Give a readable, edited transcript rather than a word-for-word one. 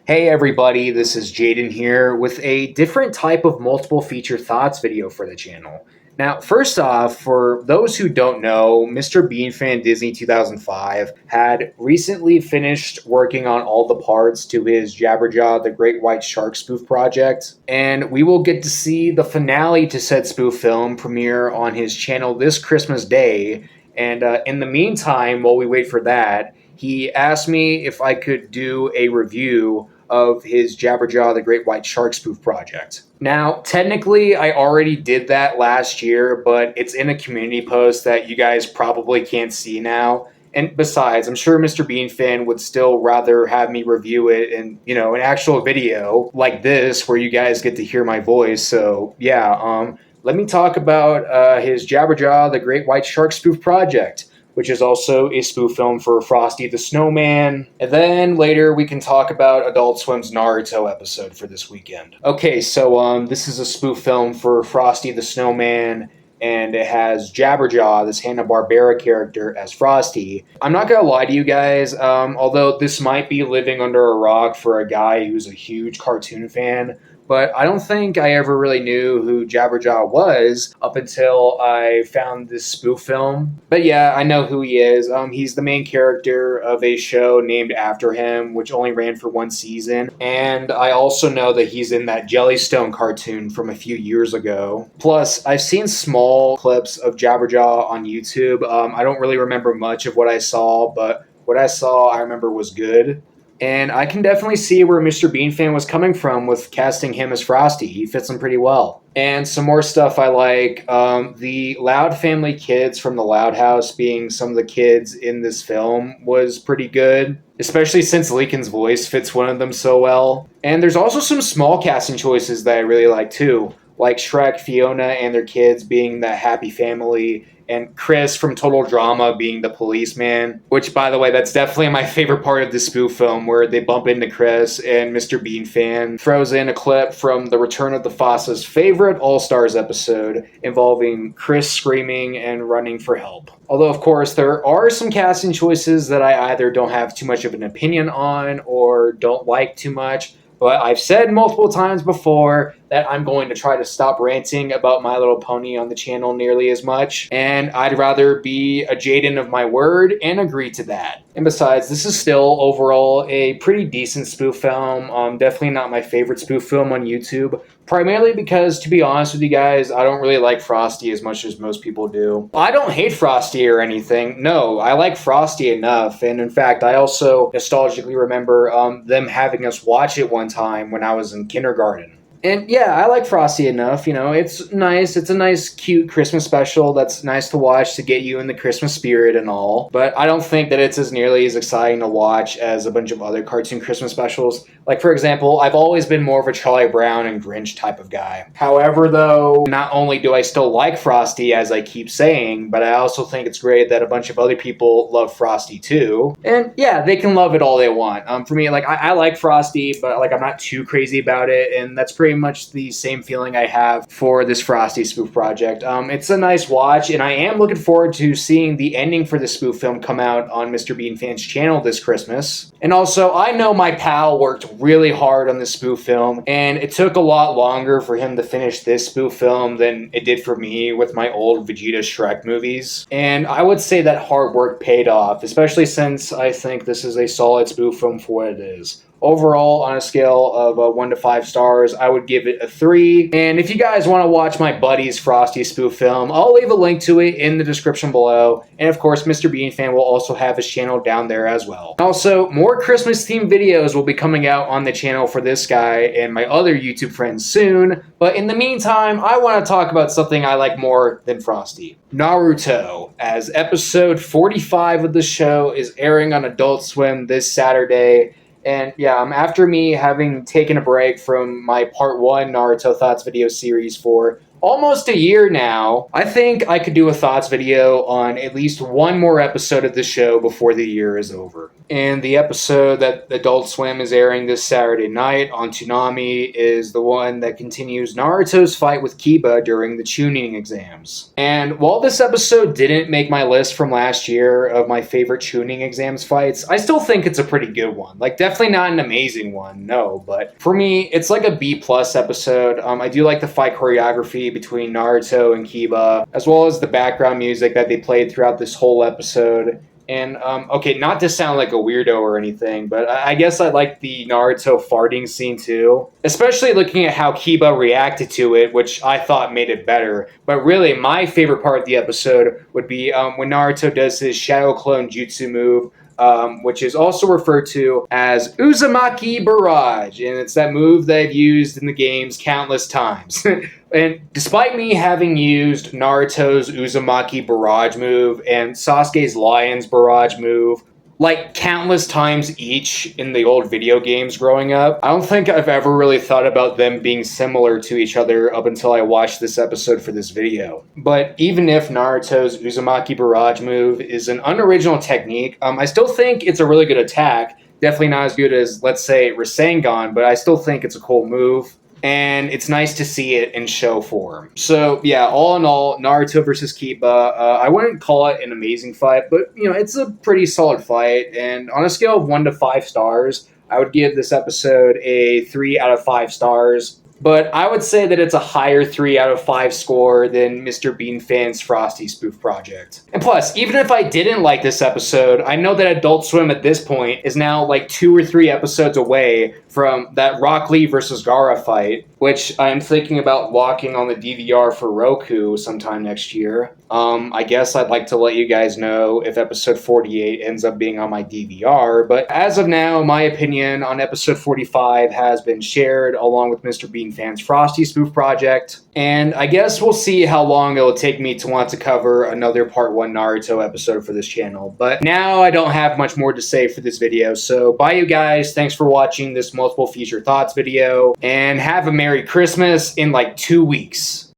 Hey everybody, this is Jaden here with a different type of multiple feature thoughts video for the channel. Now, first off, for those who don't know, Mr.BeanFan Disney2005 had recently finished working on all the parts to his Jabberjaw the Great White Shark spoof project, and we will get to see the finale to said spoof film premiere on his channel this Christmas Day. And in the meantime, while we wait for that, he asked me if I could do a review of his Jabberjaw the Great White Shark spoof project. Now, technically, I already did that last year, but it's in a community post that you guys probably can't see now. And besides, I'm sure Mr.BeanFan would still rather have me review it in, an actual video like this where you guys get to hear my voice. So, yeah, let me talk about his Jabberjaw the Great White Shark spoof project, which is also a spoof film for Frosty the Snowman. And then later we can talk about Adult Swim's Naruto episode for this weekend. Okay, so this is a spoof film for Frosty the Snowman, and it has Jabberjaw, this Hanna-Barbera character, as Frosty. I'm not gonna lie to you guys, although this might be living under a rock for a guy who's a huge cartoon fan, but I don't think I ever really knew who Jabberjaw was up until I found this spoof film. But yeah, I know who he is. He's the main character of a show named after him, which only ran for one season. And I also know that he's in that Jellystone cartoon from a few years ago. Plus, I've seen small clips of Jabberjaw on YouTube. I don't really remember much of what I saw, but what I saw I remember was good. And I can definitely see where Mr.BeanFan was coming from with casting him as Frosty. He fits him pretty well. And some more stuff I like. The Loud family kids from the Loud House being some of the kids in this film was pretty good, especially since Lincoln's voice fits one of them so well. And there's also some small casting choices that I really like too, like Shrek, Fiona, and their kids being the happy family, and Chris from Total Drama being the policeman, which, by the way, that's definitely my favorite part of the spoof film, where they bump into Chris and Mr.BeanFan throws in a clip from the Return of the Fossa's favorite All-Stars episode involving Chris screaming and running for help. Although, of course, there are some casting choices that I either don't have too much of an opinion on or don't like too much. But I've said multiple times before that I'm going to try to stop ranting about My Little Pony on the channel nearly as much, and I'd rather be a Jaden of my word and agree to that. And besides, this is still overall a pretty decent spoof film. Definitely not my favorite spoof film on YouTube, primarily because, to be honest with you guys, I don't really like Frosty as much as most people do. I don't hate Frosty or anything. No, I like Frosty enough, and in fact, I also nostalgically remember them having us watch it one time when I was in kindergarten. And yeah, I like Frosty enough, it's nice. It's a nice, cute Christmas special that's nice to watch to get you in the Christmas spirit and all. But I don't think that it's as nearly as exciting to watch as a bunch of other cartoon Christmas specials. Like, for example, I've always been more of a Charlie Brown and Grinch type of guy. However, though, not only do I still like Frosty, as I keep saying, but I also think it's great that a bunch of other people love Frosty too. And yeah, they can love it all they want. For me, I like Frosty, but I'm not too crazy about it, and that's pretty much the same feeling I have for this Frosty spoof project. It's a nice watch, and I am looking forward to seeing the ending for the spoof film come out on Mr.BeanFan's channel this Christmas. And also, I know my pal worked really hard on this spoof film, and it took a lot longer for him to finish this spoof film than it did for me with my old Vegeta Shrek movies. And I would say that hard work paid off, especially since I think this is a solid spoof film for what it is. Overall, on a scale of 1 to 5 stars, I would give it a 3. And if you guys want to watch my buddy's Frosty spoof film, I'll leave a link to it in the description below. And of course, Mr.BeanFan will also have his channel down there as well. Also, more Christmas-themed videos will be coming out on the channel for this guy and my other YouTube friends soon. But in the meantime, I want to talk about something I like more than Frosty. Naruto, as episode 45 of the show is airing on Adult Swim this Saturday. And yeah, after me having taken a break from my part 1 Naruto Thoughts video series for almost a year now, I think I could do a thoughts video on at least one more episode of the show before the year is over. And the episode that Adult Swim is airing this Saturday night on Toonami is the one that continues Naruto's fight with Kiba during the Chunin exams. And while this episode didn't make my list from last year of my favorite Chunin exams fights, I still think it's a pretty good one. Like, definitely not an amazing one, no, but for me, it's like a B+ episode. I do like the fight choreography between Naruto and Kiba, as well as the background music that they played throughout this whole episode. And, okay, not to sound like a weirdo or anything, but I guess I like the Naruto farting scene too. Especially looking at how Kiba reacted to it, which I thought made it better. But really, my favorite part of the episode would be when Naruto does his Shadow Clone Jutsu move, which is also referred to as Uzumaki Barrage, and it's that move that I've used in the games countless times. And despite me having used Naruto's Uzumaki Barrage move and Sasuke's Lion's Barrage move like countless times each in the old video games growing up, I don't think I've ever really thought about them being similar to each other up until I watched this episode for this video. But even if Naruto's Uzumaki Barrage move is an unoriginal technique, I still think it's a really good attack. Definitely not as good as, let's say, Rasengan, but I still think it's a cool move. And it's nice to see it in show form. So, yeah, all in all, Naruto versus Kiba, I wouldn't call it an amazing fight, but, you know, it's a pretty solid fight. And on a scale of 1 to 5 stars, I would give this episode a 3 out of 5 stars. But I would say that it's a higher 3 out of 5 score than Mr.BeanFan's Frosty spoof project. And plus, even if I didn't like this episode, I know that Adult Swim at this point is now like 2 or 3 episodes away from that Rock Lee versus Gaara fight, which I'm thinking about walking on the DVR for Roku sometime next year. I guess I'd like to let you guys know if episode 48 ends up being on my DVR, but as of now, my opinion on episode 45 has been shared along with Mr.BeanFan's Frosty spoof project, and I guess we'll see how long it'll take me to want to cover another part 1 Naruto episode for this channel. But now I don't have much more to say for this video, so bye you guys, thanks for watching this multiple feature thoughts video, and have a Merry Christmas in like 2 weeks.